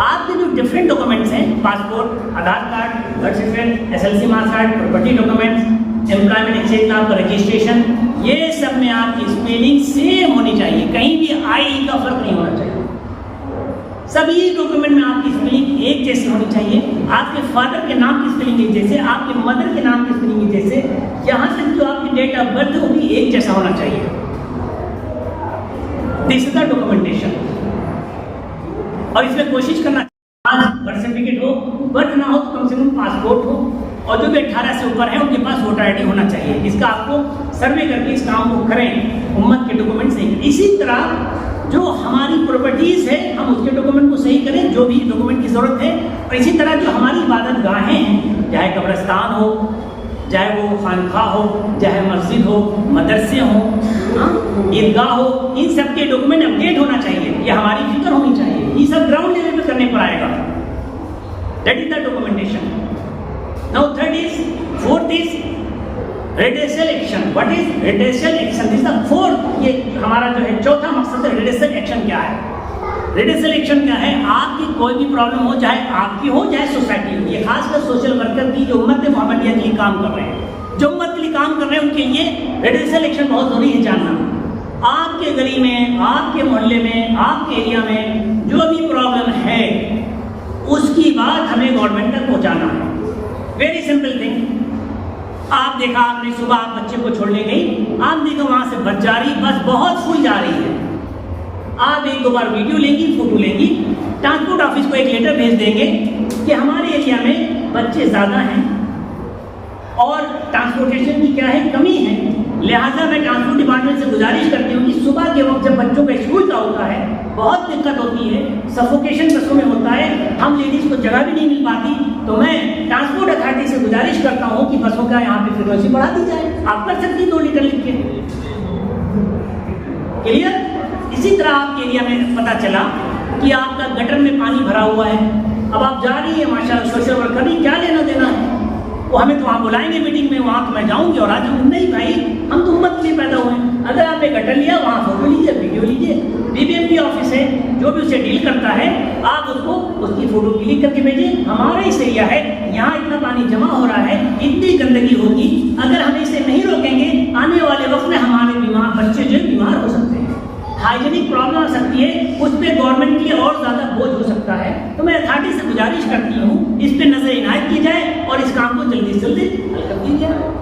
آپ کے جو ڈفرینٹ ڈاکومنٹس ہیں, passport, Aadhaar card, birth certificate, SLC marks card, property documents, employment exchange میں آپ کا رجسٹریشن, یہ سب میں آپ کی اسپیلنگ سیم ہونی چاہیے, کہیں بھی آئی کا فرق نہیں ہونا چاہیے. سبھی ڈاکومنٹ میں آپ کی اسپیلنگ ایک جیسی ہونی چاہیے. آپ کے فادر کے نام کی اسپیلنگ ایک جیسے, آپ کے مدر کے نام کی اسپیلنگ ایک جیسے, یہاں تک جو آپ کی ڈیٹ آف برتھ ہے وہ بھی ایک جیسا ہونا چاہیے. دس از دا ڈاکومنٹیشن. اور اس میں کوشش کرنا, برتھ سرٹیفکیٹ ہو, برتھ نہ ہو تو کم سے کم پاسپورٹ ہو, اور جو بھی 18 سے اوپر ہیں ان کے پاس ووٹر آئی ڈی ہونا چاہیے. اس کا آپ کو سروے کر کے اس کام کو کریں, امت کے ڈاکومنٹ صحیح کریں. اسی طرح جو ہماری پراپرٹیز ہے ہم اس کے ڈاکومنٹ کو صحیح کریں جو بھی ڈاکومنٹ کی ضرورت ہے. اور اسی طرح جو ہماری عبادت گاہیں ہیں, چاہے قبرستان ہو, چاہے وہ خانقاہ ہو, چاہے مسجد ہو, مدرسے ہوں, عیدگاہ ہو, ان سب کے ڈاکومنٹ اپڈیٹ ہونا چاہیے. یہ ہماری فکر ہونی چاہیے. یہ سب گراؤنڈ لیول پہ کرنے پر آئے گا. That is the documentation. Now fourth is redressal action. What is redressal action? This is the fourth. یہ ہمارا جو ہے چوتھا مقصد ہے. redressal action کیا ہے؟ redressal action کیا ہے؟ آپ کی کوئی بھی پرابلم ہو, چاہے آپ کی ہو چاہے سوسائٹی ہو. یہ خاص کر سوشل ورکر کی جو امت محمدیہ کے لیے کام کر رہے ہیں, جو امت کے لیے کام کر رہے ہیں, ان کے لیے redressal action بہت ضروری ہے جاننا. آپ کے گلی میں, آپ کے محلے میں, آپ کے ایریا میں جو بھی پرابلم ہے اس کی بات ہمیں گورنمنٹ تک پہنچانا ہے. Very simple thing. آپ دیکھا, آپ نے صبح آپ بچے کو چھوڑنے گئی, آپ دیکھا وہاں سے بس جا رہی, بس بہت فل جا رہی ہے. آپ ایک دو بار ویڈیو لیں گی, فوٹو لیں گی, ٹرانسپورٹ آفس کو ایک لیٹر بھیج دیں گے کہ ہمارے ایریا میں بچے زیادہ ہیں اور ٹرانسپورٹیشن کی کیا ہے کمی ہے, لہٰذا میں ٹرانسپورٹ ڈپارٹمنٹ سے گزارش کرتی ہوں کہ صبح کے وقت جب بچوں کا اسکول کا ہوتا ہے بہت دقت ہوتی ہے, سفوکیشن بسوں میں ہوتا ہے, ہم لیڈیز کو جگہ بھی نہیں مل پاتی, تو میں ٹرانسپورٹ اتھارٹی سے گزارش کرتا ہوں کہ بسوں کا یہاں پہ فریکوینسی بڑھا دی جائے. آپ کر سکتی ہیں 2 لیٹر لکھ کے. کلیئر. اسی طرح آپ کے ایریا میں پتہ چلا کہ آپ کا گٹر میں پانی بھرا ہوا ہے, اب آپ جا رہی ہیں, ماشاء اللہ سوشل ورکر نہیں, کیا لینا دینا ہے, وہ ہمیں تو وہاں بلائیں گے میٹنگ میں, وہاں تو میں جاؤں گی اور آ جاؤں گی. نہیں بھائی, ہم تو امت کے لیے پیدا ہوئے ہیں. اگر آپ نے گٹر لیا, وہاں فوٹو لیجیے, ویڈیو لیجیے. BBMP آفس ہے جو بھی اسے ڈیل کرتا ہے, آپ اس کو اس کی فوٹو کلک کر کے بھیجیں. ہمارا اس ایریا ہے, یہاں اتنا پانی جمع ہو رہا ہے, اتنی گندگی ہوگی, اگر ہم اسے نہیں روکیں گے آنے والے وقت میں ہمارے بیمار بچے جو بیمار ہو سکتے ہیں, ہائیجینک پرابلم آ سکتی ہے, اس پہ گورنمنٹ کے لیے اور زیادہ بوجھ ہو سکتا ہے. تو میں اتھارٹی سے گزارش کرتی ہوں اس پہ نظر عنایت کی جائے اور اس کام کو جلدی سے جلدی حل کر دی جائے.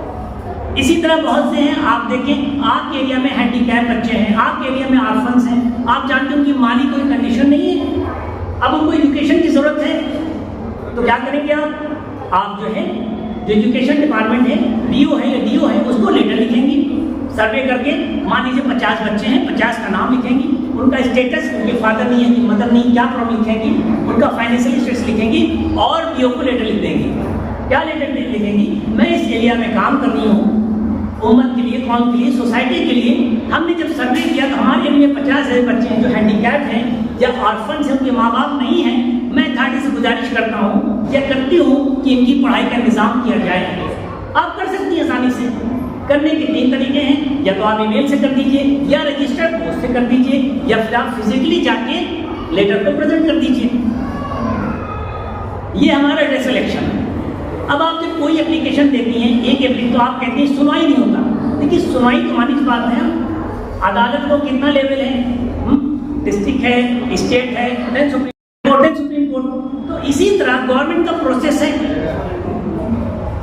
اسی طرح بہت سے ہیں, آپ دیکھیں آپ کے ایریا میں ہینڈی کیپ بچے ہیں, آپ کے ایریا میں آرفنس ہیں, آپ جانتے ہیں ان کی مالی کوئی کنڈیشن نہیں ہے, اب ان کو ایجوکیشن کی ضرورت ہے, تو کیا کریں گے آپ جو ہے جو ایجوکیشن ڈپارٹمنٹ ہے, BO ہے یا DO ہے, اس کو لیٹر لکھیں گی سروے کر کے. مان لیجیے 50 بچے ہیں, 50 کا نام لکھیں گی, ان کا اسٹیٹس, ان کے فادر نہیں ہے, مدر نہیں, کیا پرابلم لکھیں گی, ان کا فائنینشیل اسٹیٹس لکھیں گی اور BO کو لیٹر لکھ دیں گی. کیا لیٹر لکھیں گی؟ میں اس ایریا میں کام کر رہی ہوں, امت کے لیے, قوم کے لیے, سوسائٹی کے لیے. ہم نے جب سروے کیا تو ہمارے ایریا میں 50 بچے ہیں جو ہینڈی کیپ ہیں یا آرفنس ہیں, ان کے ماں باپ نہیں ہیں. میں اتھارٹی سے گزارش کرتا ہوں یا کرتی ہوں کہ ان کی پڑھائی کا انتظام کیا جائے. آپ کر سکتی ہیں آسانی سے. کرنے کے 3 طریقے ہیں, یا تو آپ ای میل سے کر دیجئے, یا رجسٹرڈ پوسٹ سے کر دیجئے, یا پھر آپ فزیکلی جا کے لیٹر کو پریزنٹ کر دیجئے. یہ ہمارا ریڈریسل ایکشن ہے. اب آپ جب کوئی اپلیکیشن دیتی ہیں, ایک ایپلیکیشن تو آپ کہتے ہیں سنوائی نہیں ہوتا, لیکن سنوائی تو مانی کی بات ہے. عدالت کو کتنا لیول ہے, ڈسٹرکٹ ہے, اسٹیٹ ہے, دین سپریم کورٹ. تو اسی طرح گورنمنٹ کا پروسیس ہے.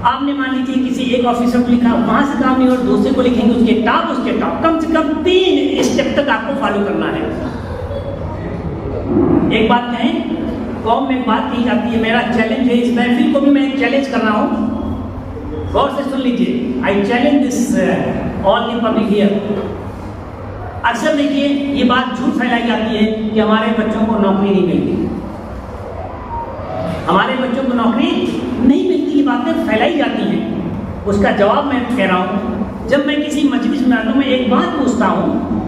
آپ نے مان لیجیے کسی ایک آفیسر کو لکھا, وہاں سے کام نہیں اور دوسرے کو لکھیں گے, اس کے ٹاپ کم سے کم 3 اسٹیپ تک آپ کو فالو کرنا ہے. ایک بات کہیں, قوم میں ایک بات کی جاتی ہے, میرا چیلنج ہے, اس محفل کو بھی میں ایک چیلنج کر رہا ہوں, غور سے سن لیجیے. I challenge this all the public here. اکثر دیکھیے یہ بات جھوٹ پھیلائی جاتی ہے کہ ہمارے بچوں کو نوکری نہیں ملتی, ہمارے بچوں کو نوکری نہیں ملتی, یہ باتیں پھیلائی جاتی ہیں. اس کا جواب میں کہہ رہا ہوں, جب میں کسی مجلس میں آتا ہوں, میں ایک بات پوچھتا ہوں,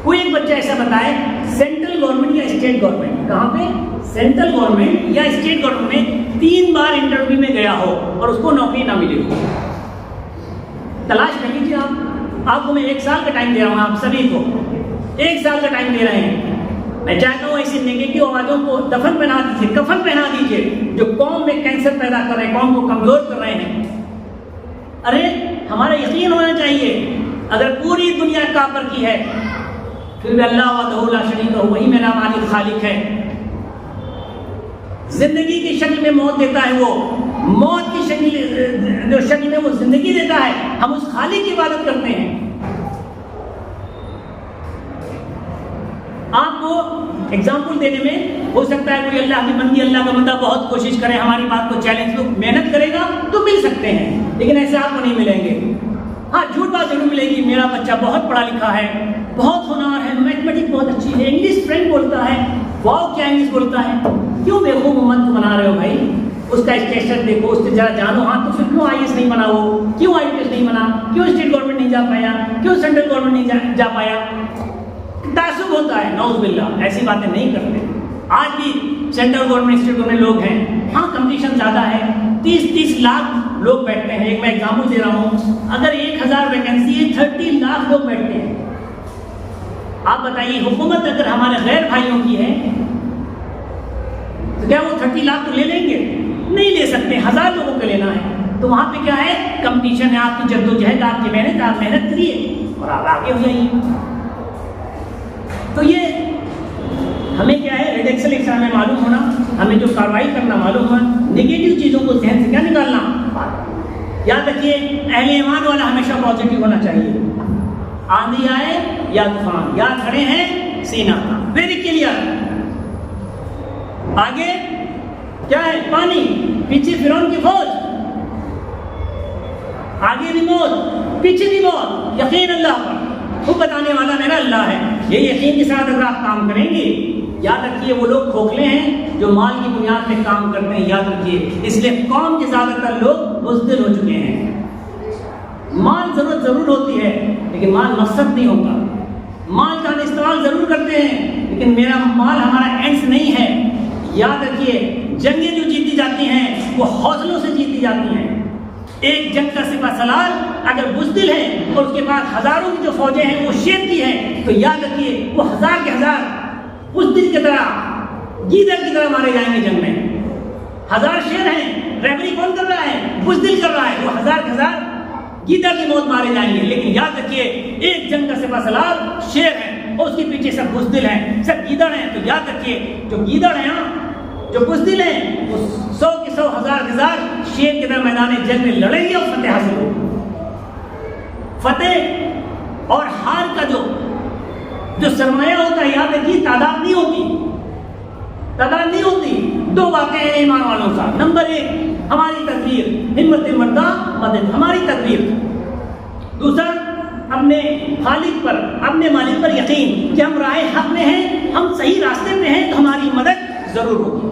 کوئی ایک بچہ ایسا بتائے سینٹرل گورنمنٹ یا اسٹیٹ گورنمنٹ, کہاں پہ, سینٹرل گورنمنٹ یا اسٹیٹ گورنمنٹ میں 3 بار انٹرویو میں گیا ہو اور اس کو نوکری نہ ملے ہو. تلاش کر لیجیے. آپ کو میں 1 سال کا ٹائم دے رہا ہوں, آپ سبھی کو 1 سال کا ٹائم دے رہے ہیں. میں چاہتا ہوں ایسی نگیٹو آوازوں کو دفن پہنا دیجیے, کفن پہنا دیجیے, جو قوم میں کینسر پیدا کر رہے ہیں, قوم کو کمزور کر رہے ہیں. ارے ہمارا یقین ہونا چاہیے, اگر پوری دنیا کافر کی ہے پھر بھی اللہ وحدہ لا شریک ہو, وہی میرا مالک خالق ہے. زندگی کی شکل میں موت دیتا ہے, وہ موت کی شکل میں وہ زندگی دیتا ہے. ہم اس خالق کی عبادت کرتے ہیں. آپ کو ایگزامپل دینے میں ہو سکتا ہے کوئی اللہ کی بندی اللہ کا بندہ بہت کوشش کرے ہماری بات کو چیلنج کو محنت کرے گا تو مل سکتے ہیں، لیکن ایسے آپ کو نہیں ملیں گے۔ ہاں جھوٹ بات ضرور ملے گی، میرا بچہ بہت پڑھا لکھا ہے، بہت ہونہار ہے، میتھمیٹکس بہت اچھی ہے، انگلش فرینڈ بولتا ہے، واؤ کیا انگلش بولتا ہے۔ کیوں بیوقوف امت کو بنا رہے ہو بھائی؟ اس کا اسٹیشن دیکھو، اس سے ذرا جانو۔ ہاں تو پھر کیوں آئی ایس نہیں بنا، وہ کیوں آئی پی ایس نہیں بنا، کیوں اسٹیٹ گورنمنٹ نہیں جا پایا، کیوں سینٹرل گورنمنٹ نہیں جا پایا؟ تعصب ہوتا ہے، نعوذ باللہ، ایسی باتیں نہیں کرتے۔ آج بھی سینٹرل گورنمنٹ اسٹیٹ گورنمنٹ لوگ ہیں، ہاں کمپٹیشن زیادہ ہے، 30 لاکھ لوگ بیٹھتے ہیں۔ ایک میں ایگزامپل دے رہا ہوں، اگر 1000 ویکینسی ہے 30 لاکھ لوگ بیٹھتے ہیں۔ آپ بتائیے حکومت اگر ہمارے غیر بھائیوں کی ہے تو کیا وہ 30 لاکھ تو لے لیں گے؟ نہیں لے سکتے، 1000 لوگوں کو لینا ہے۔ تو وہاں پہ کیا ہے؟ کمپٹیشن ہے، آپ کی جدوجہد، آپ کی محنت، آپ محنت کریے اور آپ آگے ہو جائیے۔ تو یہ ہمیں کیا ہے، ریڈیکسل ایگزام میں معلوم ہونا، ہمیں جو کارروائی کرنا معلوم ہونا، نگیٹو چیزوں کو ذہن سے کیا نکالنا۔ یاد رکھیے اہل ایمان والا ہمیشہ پازیٹیو ہونا چاہیے۔ آندھی آئے یا طوفان، یا کھڑے ہیں سینا، ویری کلیئر۔ آگے کیا ہے؟ پانی، پیچھے فرعون کی فوج، آگے بھی موت، پیچھے بھی موت، یقین اللہ پر، وہ بتانے والا میرا اللہ ہے۔ یہ یقین کے ساتھ اگر آپ کام کریں گے، یاد رکھیے وہ لوگ کھوکھلے ہیں جو مال کی بنیاد پہ کام کرتے ہیں، یاد رکھیے۔ اس لیے قوم کے زیادہ تر لوگ بزدل ہو چکے ہیں۔ مال ضرورت ضرور ہوتی ہے لیکن مال مقصد نہیں ہوتا۔ مال کا ہم استعمال ضرور کرتے ہیں لیکن میرا مال ہمارا اینڈ نہیں ہے۔ یاد رکھیے جنگیں جو جیتی جاتی ہیں وہ حوصلوں سے جیتی جاتی ہیں۔ ایک جنگ کا سپہ سالار اگر بزدل ہے اور اس کے بعد ہزاروں کی جو فوجیں ہیں وہ شیر کی ہیں، تو یاد رکھیے وہ 1000 کے 1000 بزدل کی طرح، گیدڑ کی طرح مارے جائیں گے جنگ میں۔ 1000 شیر ہیں، ریفری کون کر رہا ہے؟ بزدل کر رہا ہے، وہ 1000 کے 1000 گیدڑ کی موت مارے جائیں گے۔ لیکن یاد رکھیے ایک جنگ کا سپہ سالار شیر ہے اور اس کے پیچھے سب بزدل ہیں، سب گیدڑ ہیں۔ تو یاد رکھیے جو گیدڑ ہیں، جو بزدل ہیں، وہ 100 کے 100 1000 کے 1000 شیر کے طرح میدان جنگ میں لڑیں گے اور فتح حاصل ہوگی۔ فتح اور ہار کا جو سرمایہ ہوتا ہے، یاد رکھیے تعداد نہیں ہوتی، تعداد نہیں ہوتی۔ 2 واقعے ہیں ایمان والوں کا۔ نمبر 1 ہماری تدبیر، ہمت مردہ مدد، ہماری تدبیر۔ دوسرا اپنے خالق پر، اپنے مالک پر یقین کہ ہم راہ حق میں ہیں، ہم صحیح راستے پہ ہیں، تو ہماری مدد ضرور ہوگی۔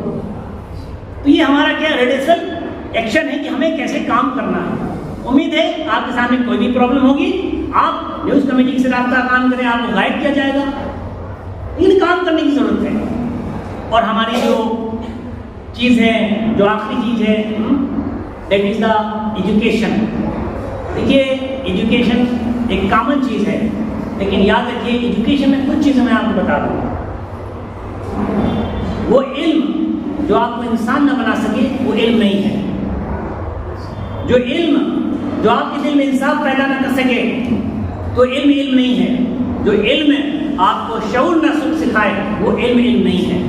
تو یہ ہمارا کیا ریڈیکل ایکشن ہے کہ ہمیں کیسے کام کرنا ہے۔ امید ہے آپ کے سامنے کوئی بھی پرابلم ہوگی آپ نیوز کمیٹی سے رابطہ قائم کریں، آپ کو گائیڈ کیا جائے گا۔ ان کام کرنے کی ضرورت ہے۔ اور ہماری جو چیز ہے، جو آخری چیز ہے، دیٹ از دا ایجوکیشن۔ دیکھیے ایجوکیشن ایک کامن چیز ہے، لیکن یاد رکھیے ایجوکیشن میں کچھ چیزیں میں آپ کو بتا دوں۔ وہ علم جو آپ کو انسان نہ بنا سکے وہ علم نہیں ہے۔ جو علم جو آپ کے دل میں انصاف پیدا نہ کر سکے تو علم نہیں ہے۔ جو علم آپ کو شعور نہ سکھائے وہ علم نہیں ہے۔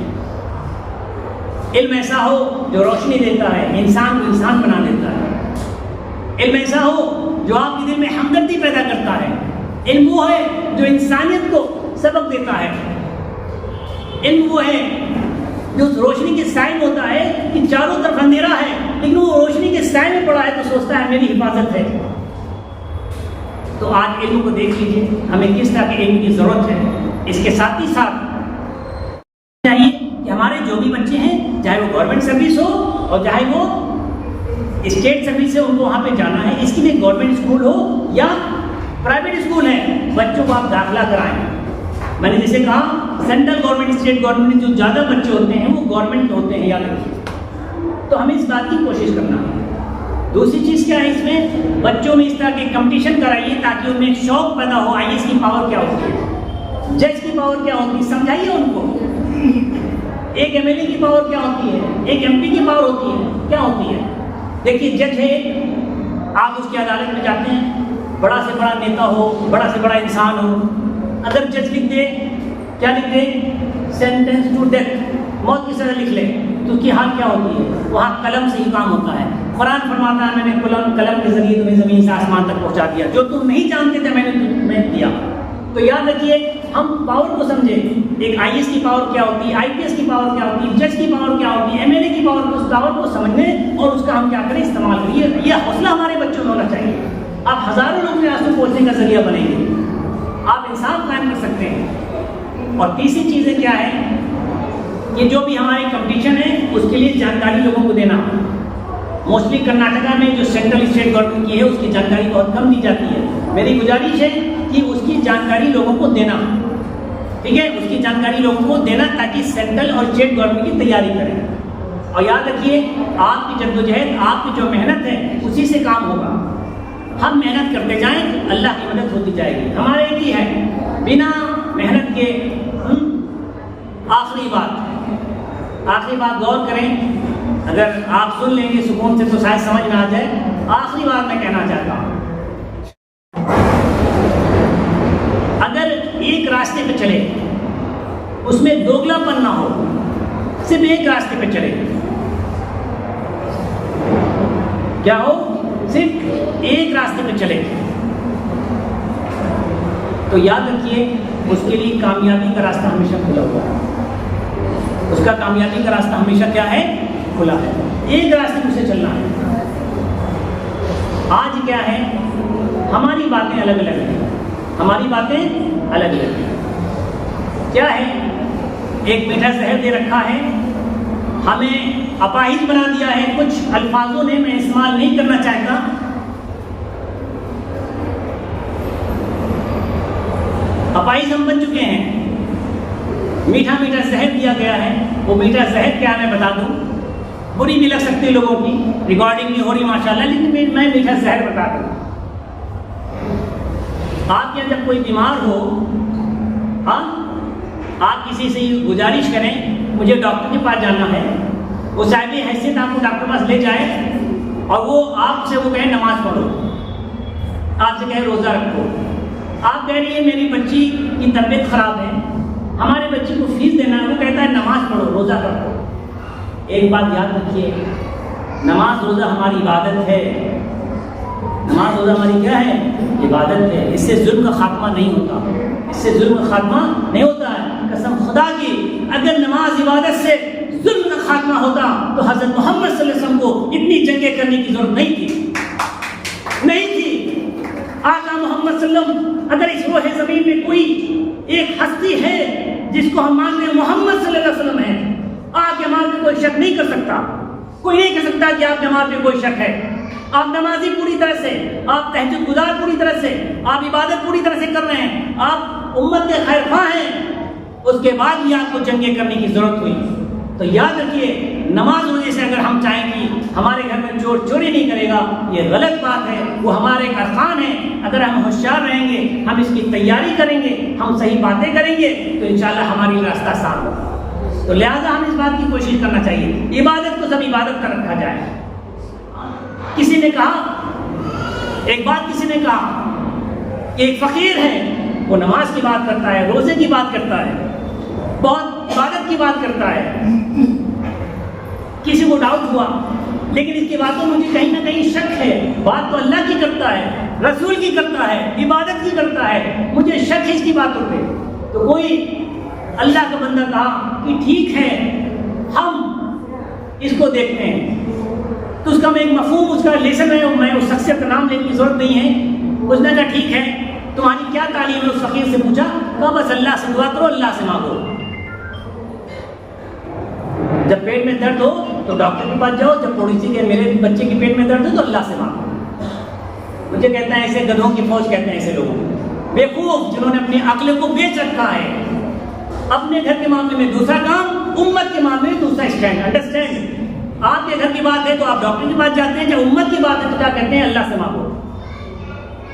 علم ایسا ہو جو روشنی دیتا ہے، انسان کو انسان بنا دیتا ہے۔ علم ایسا ہو جو آپ کے دل میں ہمدردی پیدا کرتا ہے۔ علم وہ ہے جو انسانیت کو سبق دیتا ہے۔ علم وہ ہے جو روشنی کے سائے میں ہوتا ہے کہ چاروں طرف اندھیرا ہے لیکن وہ روشنی کے سائے میں پڑا ہے تو سوچتا ہے میری حفاظت ہے۔ تو آج علم کو دیکھ لیجیے ہمیں کس طرح کے علم کی ضرورت ہے۔ اس کے ساتھ ہی ساتھ چاہیے کہ ہمارے جو بھی بچے ہیں، چاہے وہ گورنمنٹ سروس ہو اور چاہے وہ اسٹیٹ سروس ہے، ان کو وہاں پہ جانا ہے۔ اس کے لیے گورنمنٹ اسکول ہو یا پرائیویٹ اسکول ہے، بچوں کو آپ داخلہ کرائیں۔ میں نے جیسے کہا سینٹرل گورنمنٹ اسٹیٹ گورنمنٹ جو زیادہ بچے ہوتے ہیں وہ گورنمنٹ ہوتے ہیں، یاد رکھیے۔ تو ہمیں اس بات کی کوشش کرنا ہے۔ دوسری چیز کیا ہے، اس میں بچوں میں اس طرح کے کمپٹیشن کرائیے تاکہ ان میں ایک شوق پیدا ہو۔ آئی ایس کی پاور کیا ہوتی ہے، جج کی پاور کیا ہوتی ہے، سمجھائیے ان کو۔ ایک ایم ایل اے کی پاور کیا ہوتی ہے، ایک ایم پی کی پاور ہوتی ہے، کیا ہوتی ہے۔ دیکھیے جج ہے، آپ اس کی عدالت میں جاتے ہیں، بڑا سے بڑا نیتا ہو، بڑا سے بڑا انسان ہو، اگر جج لکھ دے، کیا لکھ دے، سینٹینس ٹو ڈیتھ، موت کی سزا لکھ لے، تو اس کی حال کیا ہوتی ہے، وہاں قلم سے ہی کام ہوتا ہے۔ قرآن فرماتا ہے میں نے قلم کے ذریعے تمہیں زمین سے آسمان تک پہنچا دیا، جو تم نہیں جانتے تھے میں نے تمہیں دیا۔ تو یاد رکھیے ہم پاور کو سمجھیں، ایک IAS کی پاور کیا ہوتی ہے, IPS کی پاور کیا ہوتی ہے, جج کی پاور کیا ہوتی ہے, MLA کی پاور, اس پاور کو سمجھنے اور اس کا ہم کیا کریں, استعمال کریں. یہ حوصلہ ہمارے بچوں میں ہونا چاہیے. آپ ہزاروں لوگوں کے آنسو پہنچنے کا ذریعہ بنیں گے, آپ انصاف قائم کر سکتے ہیں. اور تیسری چیزیں کیا ہے کہ جو بھی ہماری کمپٹیشن ہے اس کے لیے جانکاری لوگوں کو دینا. موسٹلی کرناٹکا میں جو سینٹرل اسٹیٹ گورنمنٹ کی ہے اس کی جانکاری بہت کم دی جاتی ہے. میری گزارش ہے کہ اس کی جانکاری لوگوں کو دینا, ٹھیک ہے, اس کی جانکاری لوگوں کو دینا تاکہ سینٹرل اور اسٹیٹ گورنمنٹ کی تیاری کریں. اور یاد رکھیے آپ کی جدوجہد, آپ کی جو محنت ہے اسی سے کام ہوگا. ہم محنت کرتے جائیں, اللہ کی مدد ہوتی جائے گی. ہمارے ایک ہی ہے بنا محنت کے. آخری بات غور کریں, اگر آپ سن لیں گے سکون سے تو شاید سمجھ میں آ جائے. آخری بات میں کہنا چاہتا ہوں, اگر ایک راستے پہ چلے اس میں دوگلا پن نہ ہو, صرف ایک راستے پہ چلے, کیا ہو, صرف ایک راستے پہ چلے, تو یاد رکھیے اس کے لیے کامیابی کا راستہ ہمیشہ کھلا ہوا ہے. اس کا کامیابی کا راستہ ہمیشہ کیا ہے, کھلا ہے. ایک راستے پہ سے چلنا ہے. آج کیا ہے, ہماری باتیں الگ الگ ہیں, ہماری باتیں الگ الگ ہیں. کیا ہے, ایک میٹھا زہر دے رکھا ہے, ہمیں اپاہج بنا دیا ہے. کچھ الفاظوں نے میں استعمال نہیں کرنا چاہتا, اپاہج ہم بن چکے ہیں. میٹھا میٹھا زہر دیا گیا ہے. وہ میٹھا زہر کیا میں بتا دوں, بری بھی لگ سکتی ہے لوگوں کی, ریکارڈنگ نہیں ہو رہی ماشاءاللہ, لیکن میں میٹھا زہر بتا دوں. آپ کے یہاں جب کوئی بیمار ہو, ہاں, آپ کسی سے گزارش کریں مجھے ڈاکٹر کے پاس جانا ہے, وہ صاحب حیثیت آپ کو ڈاکٹر کے پاس لے جائے اور وہ آپ سے وہ کہے نماز پڑھو, آپ سے کہے روزہ رکھو. آپ کہہ رہی ہے میری بچی کی طبیعت خراب ہے, ہمارے بچے کو فیس دینا ہے, وہ کہتا ہے نماز پڑھو, روزہ رکھو. ایک بات یاد رکھیے, نماز روزہ ہماری عبادت ہے. نماز روزہ ہماری کیا ہے, عبادت ہے. اس سے ظلم کا خاتمہ نہیں ہوتا, اس سے ظلم کا خاتمہ نہیں ہوتا ہے. قسم خدا کی, اگر نماز عبادت سے ظلم کا خاتمہ ہوتا تو حضرت محمد صلی اللہ علیہ وسلم کو اتنی جنگیں کرنے کی ضرورت نہیں تھی, نہیں تھی. آقا محمد صلی اللہ علیہ وسلم, اگر اس روح زمین میں کوئی ایک ہستی ہے جس کو ہم مانتے ہیں محمد صلی اللہ علیہ وسلم ہے, آپ کے نماز میں کوئی شک نہیں کر سکتا. کوئی نہیں کہہ سکتا کہ آپ کے نماز میں کوئی شک ہے. آپ نمازی پوری طرح سے, آپ تہجد گزار پوری طرح سے, آپ عبادت پوری طرح سے کر رہے ہیں, آپ امت کے خیر خواہ ہیں. اس کے بعد بھی آپ کو جنگیں کرنے کی ضرورت ہوئی. تو یاد رکھیے, نماز روزے سے اگر ہم چاہیں کہ ہمارے گھر میں چور چوری نہیں کرے گا, یہ غلط بات ہے. وہ ہمارے ایک ارکان ہے. اگر ہم ہوشیار رہیں گے, ہم اس کی تیاری کریں گے, ہم صحیح باتیں کریں گے, تو انشاءاللہ ہماری راستہ صاف ہوگا. تو لہٰذا ہم اس بات کی کوشش کرنا چاہیے, عبادت کو سب عبادت کا رکھا جائے. کسی نے کہا, ایک بات کسی نے کہا کہ ایک فقیر ہے, وہ نماز کی بات کرتا ہے, روزے کی بات کرتا ہے, بہت عبادت کی بات کرتا ہے. کسی کو ڈاؤٹ ہوا, لیکن اس کی باتوں میں مجھے کہیں نہ کہیں شک ہے. بات تو اللہ کی کرتا ہے, رسول کی کرتا ہے, عبادت کی کرتا ہے, مجھے شک ہے اس کی باتوں پہ. تو کوئی اللہ کا بندہ کہا کہ ٹھیک ہے, ہم اس کو دیکھتے ہیں. تو اس کا میں ایک مفہوم, اس کا لیسن ہے, میں اس شخصیت کا نام لینے کی ضرورت نہیں ہے. اس نے کہا ٹھیک ہے, تمہاری کیا تعلیم ہے, اس فقیر سے پوچھا. کہا بس اللہ سے دعا کرو, اللہ سے مانگو. جب پیٹ میں درد ہو تو ڈاکٹر کے پاس جاؤ, جب پڑوسی کے میرے بچے کے پیٹ میں درد ہو تو اللہ سے مانگو. مجھے کہتا ہے ایسے گدھوں کی فوج کہتے ہیں ایسے لوگوں کو, بیوقوف جنہوں نے اپنی عقل کو بیچ رکھا ہے. اپنے گھر کے معاملے میں دوسرا کام, امت کے معاملے میں دوسرا اسٹینڈ. انڈرسٹینڈ, آپ کے گھر کی بات ہے تو آپ ڈاکٹر کے پاس جاتے ہیں, جب امت کی بات ہے تو کیا کہتے ہیں, اللہ سے مانگو.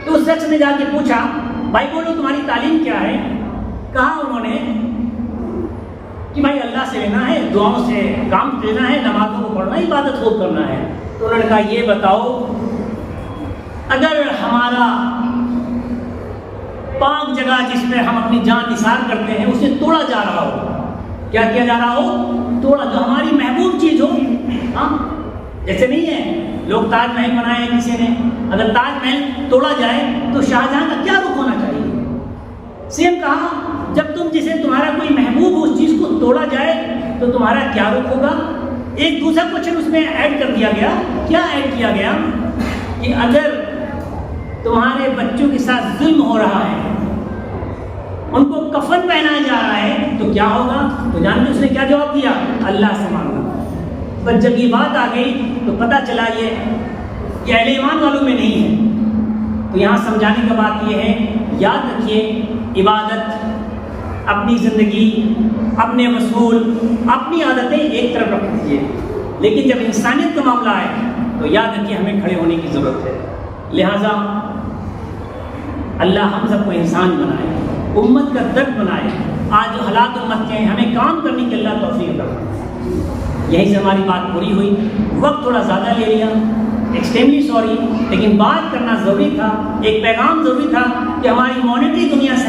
تو اس شخص نے جا کے پوچھا, بھائی بولو تمہاری تعلیم کیا ہے. کہا انہوں نے کہ بھائی اللہ سے لینا ہے, دعاؤں سے کام لینا ہے, نمازوں کو پڑھنا, عبادت خوب کرنا ہے. تو انہوں نے کہا یہ بتاؤ, اگر ہمارا پاک جگہ جس میں ہم اپنی جان نثار کرتے ہیں اسے توڑا جا رہا ہو, کیا کیا جا رہا ہو, توڑا, جو ہماری محبوب چیز ہو. ہاں, جیسے نہیں ہے لوگ تاج محل بنائے ہیں کسی نے, اگر تاج محل توڑا جائے تو شاہجہاں کا کیا رخ ہونا چاہیے. سیم کہا, جب تم جسے تمہارا کوئی محبوب توڑا جائے تو تمہارا کیا رخ ہوگا؟ ایک دوسرا کوشچن اس میں ایڈ کر دیا گیا. کیا ایڈ کیا گیا؟ کہ اگر تمہارے بچوں کے ساتھ ظلم ہو رہا ہے، ان کو کفن پہنایا جا رہا ہے، تو کیا ہوگا؟ تو جانتے اس نے کیا جواب دیا؟ اللہ سے مانگنا. پر جب یہ بات آ گئی تو پتہ چلا یہ کہ اہل ایمان والوں میں نہیں ہے. تو یہاں سمجھانے کا بات یہ ہے، یاد رکھیے عبادت، اپنی زندگی، اپنے اصول، اپنی عادتیں ایک طرف رکھ دیجیے، لیکن جب انسانیت کا معاملہ آئے تو یاد رکھیے ہمیں کھڑے ہونے کی ضرورت ہے. لہٰذا اللہ ہم سب کو انسان بنائے، امت کا درد بنائے. آج جو حالات امت کے ہیں ہمیں کام کرنے کی اللہ توفیق عطا فرمائے. یہیں سے ہماری بات پوری ہوئی. وقت تھوڑا زیادہ لے لیا، ایکسٹریملی سوری، لیکن بات کرنا ضروری تھا. ایک پیغام ضروری تھا کہ ہماری مانیٹری دنیا سے